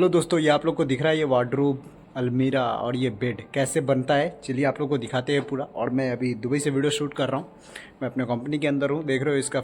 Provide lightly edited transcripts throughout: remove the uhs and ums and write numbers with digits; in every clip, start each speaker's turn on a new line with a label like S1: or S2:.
S1: Hello दोस्तों, ये आप लोग को दिख रहा है ये वार्डरोब, अलमीरा और ये बेड कैसे बनता है। चलिए आप लोग को दिखाते हैं पूरा। और मैं अभी दुबई से वीडियो शूट कर रहा हूँ। मैं अपने कंपनी के अंदर हूँ, देख रहे हो। इसका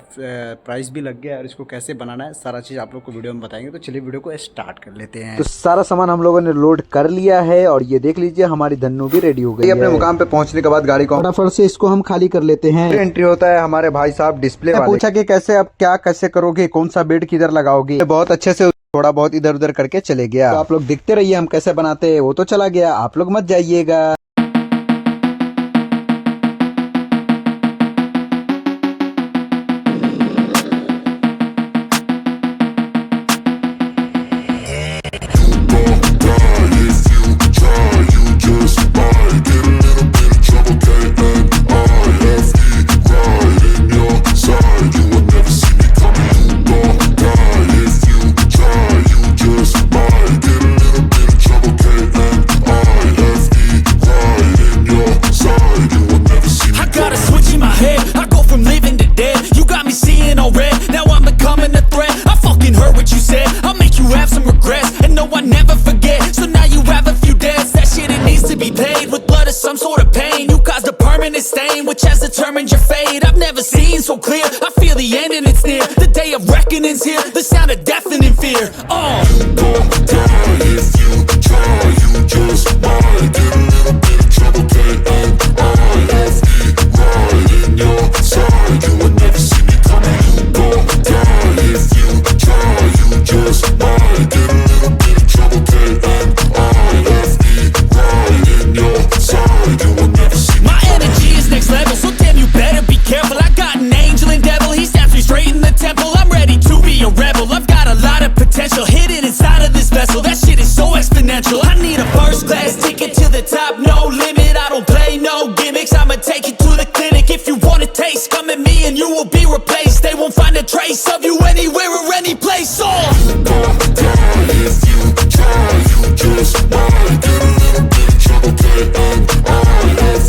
S1: प्राइस भी लग गया है और इसको कैसे बनाना है सारा चीज़ आप लोग को वीडियो में बताएंगे। तो चलिए वीडियो को स्टार्ट कर लेते हैं।
S2: तो सारा सामान हम लोगों ने लोड कर लिया है और ये देख लीजिए हमारी धन्नू भी रेडी हो गई है। अपने मुकाम पे पहुंचने के बाद गाड़ी को फटाफट से इसको हम खाली कर लेते हैं। एंट्री होता है हमारे भाई साहब डिस्प्ले वाले। पूछा कि कैसे अब क्या कैसे करोगे, कौन सा बेड किधर लगाओगे। बहुत अच्छे से थोड़ा बहुत इधर उधर करके चले गया। तो आप लोग देखते रहिए हम कैसे बनाते हैं। वो तो चला गया, आप लोग मत जाइएगा।
S3: Stain, which has determined your fate. I've never seen so clear. I feel the end and it's near. The day of reckoning's here. The sound of deafening fear. You won't die if you try. You just might get a little bit of trouble. K-N-I-F-E right in your side. You will never see me coming. You won't die if you try. You just might get a little bit of trouble. K-N-I-F-E right in your side. You will never see me. My energy is next level, so damn you better be careful. I got an angel and devil, he snaps me straight in the temple. I'm ready to be a rebel, I've got a lot of potential hidden inside of this vessel. That shit is so exponential. I need a first class ticket to the top, no limit. I don't play no gimmicks, I'ma take you to the clinic. If you want a taste, come at me and you will be replaced. They won't find a trace of you anywhere or any place. You won't die if you try. You just might get a little bit of trouble. K-N-I-F-E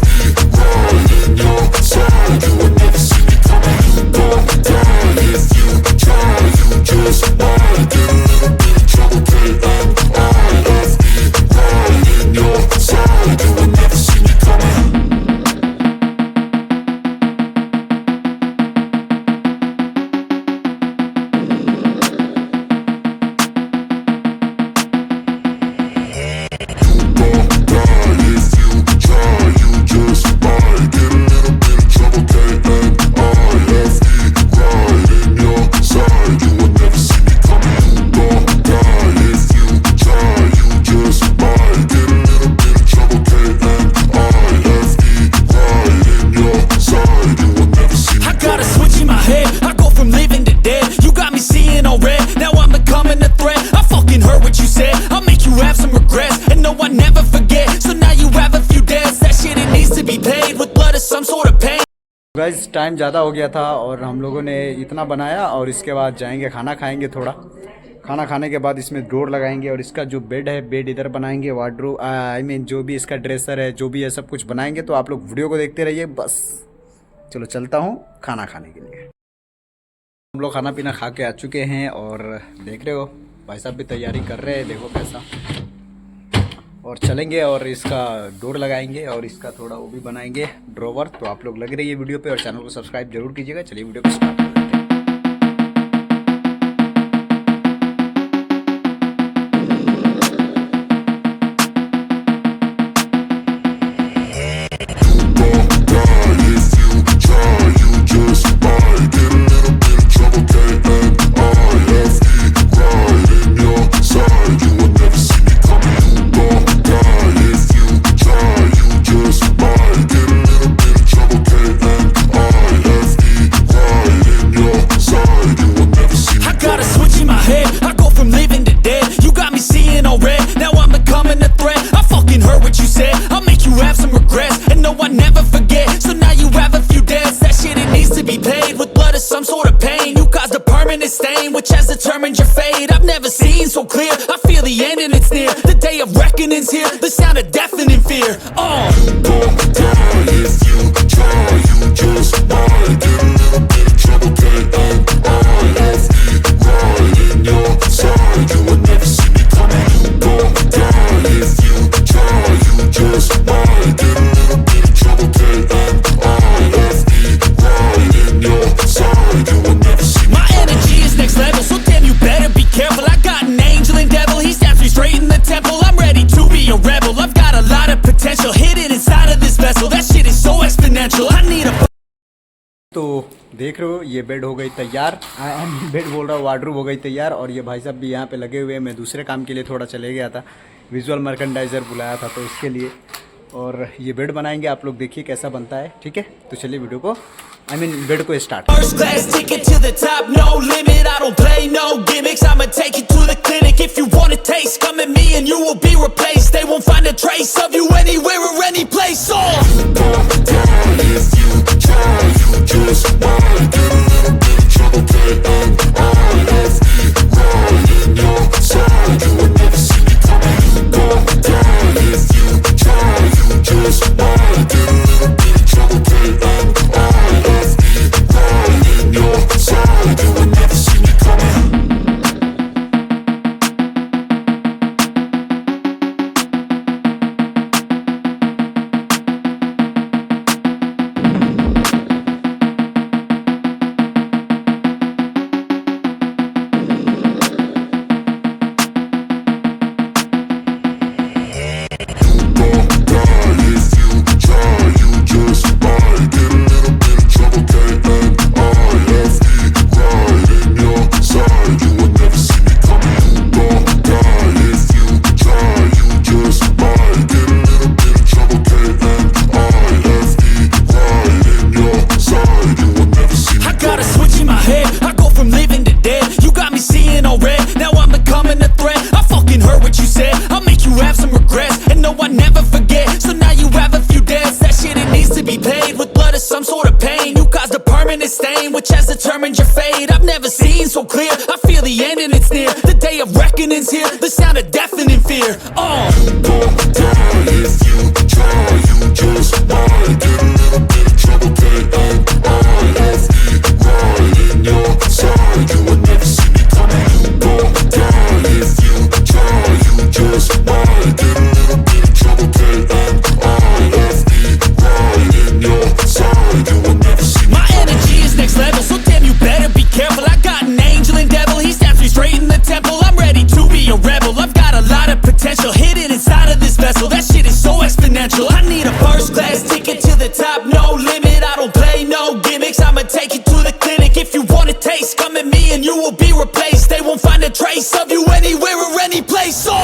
S3: right in your side. You will never see me coming. You won't die if you try. You just might get a little bit of trouble. K-N-I-F-E right in your side. You will never see me coming.
S1: Guys time ज़्यादा हो गया था और हम लोगों ने इतना बनाया और इसके बाद जाएंगे खाना खाएंगे। थोड़ा खाना खाने के बाद इसमें डोर लगाएंगे और इसका जो बेड है, बेड इधर बनाएंगे। वार्डरोब आई मीन जो भी इसका ड्रेसर है, जो भी है, सब कुछ बनाएंगे। तो आप लोग वीडियो को देखते रहिए बस। चलो चलता हूँ खाना खाने के लिए। हम लोग खाना पीना खा के आ चुके हैं और देख रहे हो भाई साहब भी तैयारी कर रहे हैं, देखो कैसा। और चलेंगे और इसका डोर लगाएंगे और इसका थोड़ा वो भी बनाएंगे ड्रॉवर। तो आप लोग लग रही है वीडियो पे और चैनल को सब्सक्राइब जरूर कीजिएगा। चलिए वीडियो को स्टार्ट करते हैं।
S3: Stain, which has determined your fate. I've never seen so clear. I feel the end and it's near. The day of reckoning's here. The sound of deafening fear. You won't die if you try. You just might get a little bit of trouble. K-N-I-F-E right in your side. You will never see me coming.
S1: देख रहे हो ये bed हो गई तैयार। Bed बोल रहा हूँ, वार्डरोब हो गई तैयार। और ये भाई साहब भी यहाँ पे लगे हुए हैं। मैं दूसरे काम के लिए थोड़ा चले गया था, विजुअल मर्केंडाइजर बुलाया था तो इसके लिए। और ये बेड बनाएंगे, आप लोग देखिए कैसा बनता है। ठीक है, तो चलिए वीडियो को बेड को start.
S3: First class ticket to the top, no limit. I don't play no gimmicks. I'ma take you to the clinic. If you want a taste, come at me and you will be replaced. They won't find a trace of you anywhere or any place. Oh, if you try, you just might get a little bit of trouble. K-N-I-F-E, right in your side. You will never see me coming. You go down. If you try, you just might get a little bit of trouble. K-N-I-F-E, right in your side. You will never see me coming. Some sort of pain, you caused a permanent stain, which has determined your fate. I've never seen so clear, I feel the end and it's near. The day of reckoning's here, the sound of deafening fear. Go down if you try, you just might get a little bit of trouble. K-N-I-F-E, right in your side. You will never see me coming. Go down if you try, you just might get a little bit of trouble. K-N-I-F-E, right in your side. You will never see me. My energy is next level, so damn you better be careful. I got an angel and devil, he stabs me straight in the temple. I'm ready to be a rebel, I've got a lot of potential hidden inside of this vessel. That shit is so exponential. I need a first class ticket to the top, no limit. I don't play no gimmicks, I'ma take you to the clinic. If you want a taste, come at me and you will be replaced. They won't find a trace of you anywhere or any place. Oh,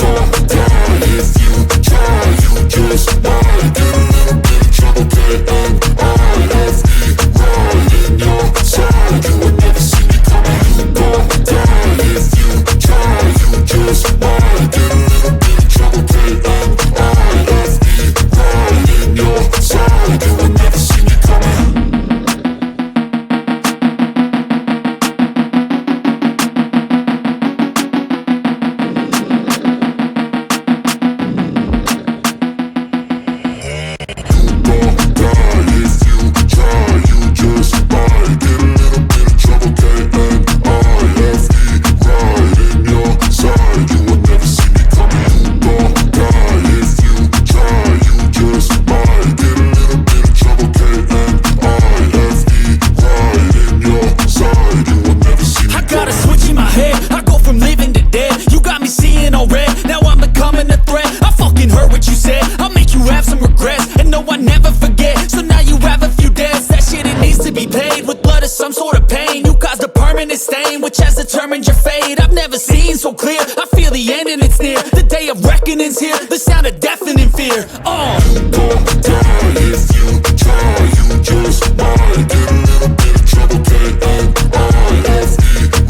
S3: go down if you try, you just might get a little bit of trouble. K-N-I-F-E, right in your side. You will never see me coming. Go down if you try, you just might get a little bit of trouble. K-N-I-F-E, right in your side. You will never see me coming. Some sort of pain, you caused a permanent stain, which has determined your fate. I've never seen so clear, I feel the end and it's near. The day of reckoning's here, the sound of deafening fear. Go down if you try, you just might get a little bit of trouble. K-N-I-F-E,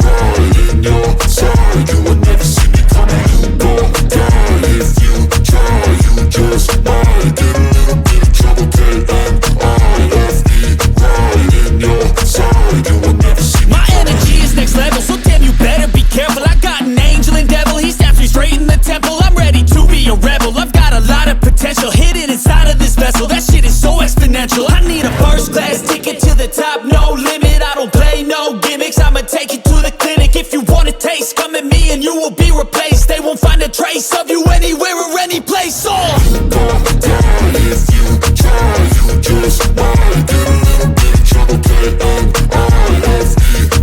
S3: right in your side. You will never see me coming. Go down if you try, you just might get a little bit of trouble. K-N-I-F-E, right in your side. You will never see me. My energy is next level, so damn you better be careful. I got an angel and devil, he stabs me straight in the temple. I'm ready to be a rebel, I've got a lot of potential hidden inside of this vessel. That shit is so exponential. I need a first class ticket to the top, no limit. I don't play no gimmicks, I'ma take you to the clinic. If you want a taste, come at me and you will be replaced. They won't find a trace of you anywhere or any place. Oh, go down if you try, you just might get a little bit of trouble. K-N-I-F-E,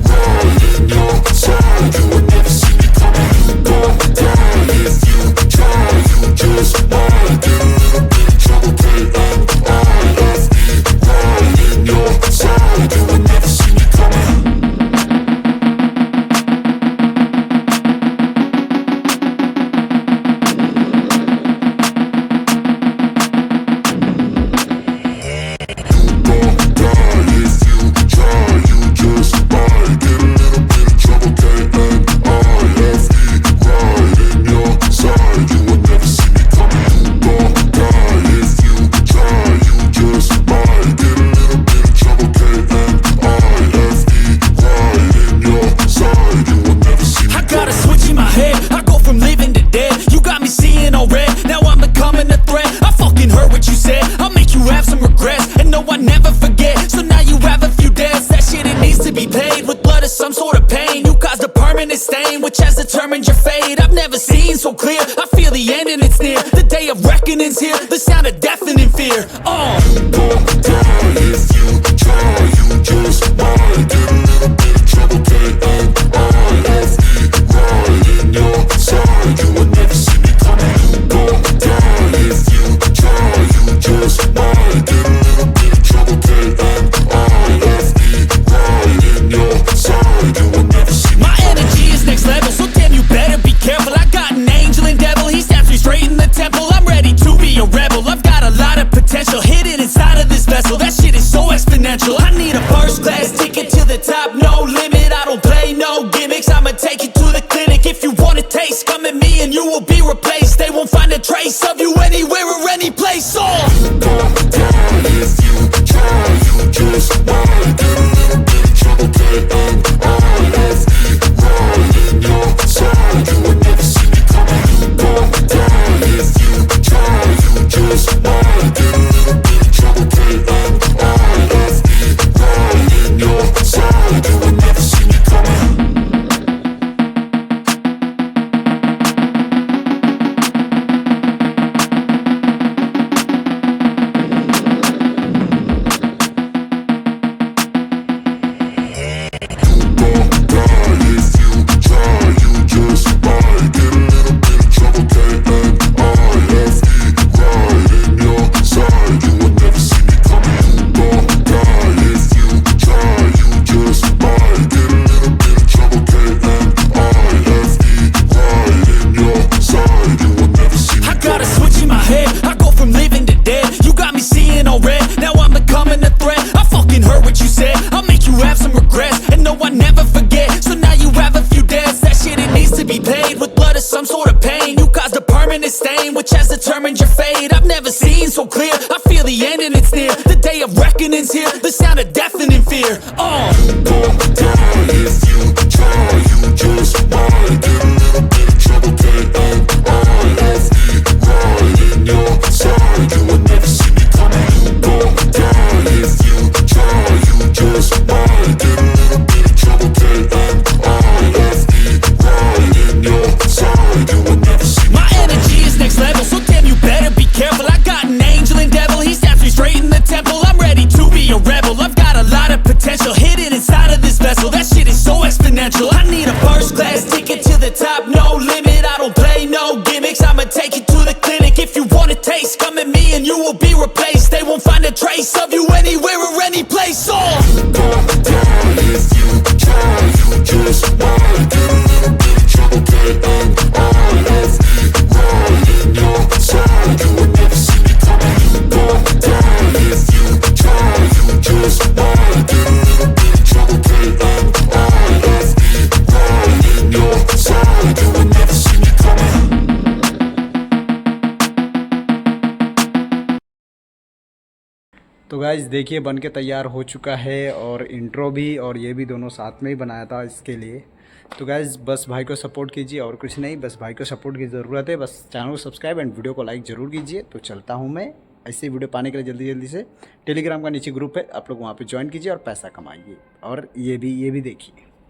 S3: right in your side. You will never see me coming. Go down if you try, you just might get a little bit of trouble. K-N-I-F-E, right in your side. You will never permanent stain which has determined your fate. I've never seen so clear, I feel the end and it's near. The day of reckoning's here, the sound of deafening fear. Don't die if you try, you just might get a little bit of trouble, K-N-I-F-E, right in your side, you will never see me coming. Don't die if you try, you just might get a little bit of trouble, K-N-I-F-E, right in your side, you will never see me. My energy is next level, so damn you better be careful. I got an angel and devil, he snaps me straight in the temple. I'm ready to be a rebel, I've got a lot of potential hidden inside of this vessel. That shit is so exponential. I need a first class ticket to the top, no limit. I don't play no gimmicks, I'ma take you to the clinic. If you want a taste, come at me and you will be replaced. They won't find a trace of you anywhere or any place. You don't die if you try, you just might get a little bit of trouble, K-N-I-F-E, right in your side, you will never see me coming. You don't die if you try, you just might get a little bit of trouble, K-N-I-F-E, right in your side, you will never see me coming. Some sort of pain, you caused a permanent stain which has determined your fate. I've never seen so clear, I feel the end and it's near. The day of reckoning's here, the sound of deafening fear. Don't die if you try, you just might get a little bit of trouble, K-N-I-F-E, right in your side, you will never see me coming. Don't die if you try, you just might get a little bit of trouble, K-N-I-F-E, right in your side, you will never see me. My energy is next level, so damn you better be careful. I got an angel and devil, he snaps me straight in the temple. I'm ready to be a rebel, I've got a lot of potential hidden inside of this vessel. That shit is so exponential. I need a first class ticket to the top, no limit. I don't play no gimmicks, I'ma take you to the clinic. If you want a taste, come at me and you will be replaced. They won't find a trace of you anywhere or any place. You don't die if you try, you just might get a little bit of trouble, K-N-I-F-E, right in your side, you will never see me coming. You don't die if you try, you just might get a little bit of trouble, K-N-I-F-E, right in your side, you will never see me coming.
S1: तो guys देखिए बन के तैयार हो चुका है, और intro भी और ये भी दोनों साथ में ही बनाया था इसके लिए। तो गाइज़ बस भाई को सपोर्ट कीजिए और कुछ नहीं, बस भाई को सपोर्ट की ज़रूरत है। बस चैनल को सब्सक्राइब एंड वीडियो को लाइक ज़रूर कीजिए। तो चलता हूँ मैं, ऐसे वीडियो पाने के लिए जल्दी से टेलीग्राम का नीचे ग्रुप है, आप लोग वहाँ पे ज्वाइन कीजिए और पैसा कमाइए। और ये भी देखिए।